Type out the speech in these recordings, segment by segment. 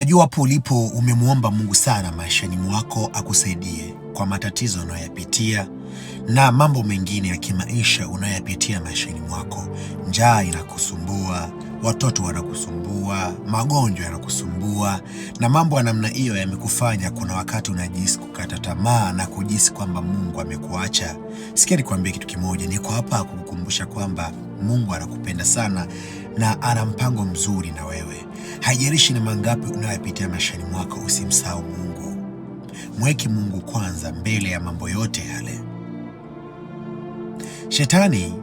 Najua hapo ulipo umemuomba Mungu sana maishani mwako akusaidie kwa matatizo unayoyapitia na mambo mengine ya kimaisha unayoyapitia maishani mwako. Njaa inakusumbua, watoto wanakusumbua, magonjwa yanakusumbua na mambo ya namna hiyo yamekufanya kuna wakati unajisi kukata tamaa na kujisi kwamba Mungu amekuacha. Sikia nikwambie kitu kimoja, niko hapa kukukumbusha kwamba Mungu anakupenda sana na ana mpango mzuri na wewe. Haijalishi ni mangapi unayopitia maishani mwako, usimsahau Mungu. Mweke Mungu kwanza mbele ya mambo yote yale. Shetani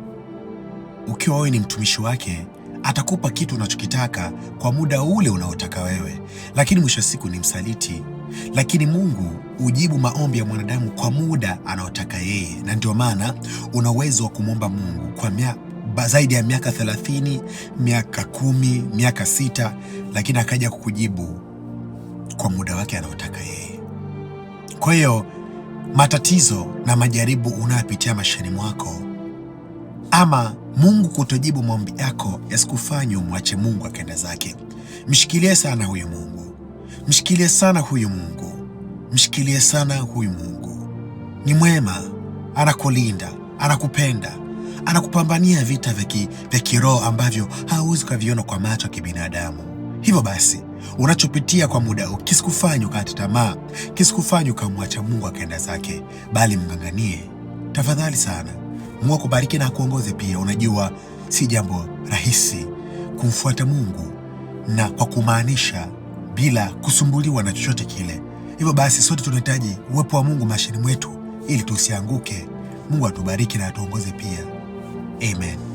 ukiwa wewe ni mtumishi wake atakupa kitu unachokitaka kwa muda ule unaotaka wewe, lakini mwisho wa siku ni msaliti. Lakini Mungu ujibu maombi ya mwanadamu kwa muda anaotaka yeye, na ndio maana una uwezo wa kumwomba Mungu kwa zaidi ya miaka 30, miaka 10, miaka 6, lakini akaja kukujibu kwa muda wake anaotaka yeye. Kwa hiyo matatizo na majaribu unayopitia maishani mwako, ama Mungu kutojibu maombi yako, yasikufanye umwache Mungu akaenda zake. Mshikilie sana huyu Mungu, mshikilie sana huyu Mungu, mshikilie sana huyu Mungu. Ni mwema, anakulinda, anakupenda, anakupambania vita vya kiroho ambavyo hauwezi kuviona kwa macho ya kibinadamu. Hivyo basi, unachopitia kwa muda huu kisikufanye ukate tamaa, kisikufanye ukamwacha Mungu akaenda zake, bali mng'ang'anie. Tafadhali sana. Mungu akubariki na kuongoze pia. Unajua si jambo rahisi kumfuata Mungu na kwa kumaanisha bila kusumbuliwa na chochote kile. Hivyo basi sote tunahitaji uwepo wa Mungu maishani mwetu ili tusianguke. Mungu atubariki na atuongoze pia. Amen.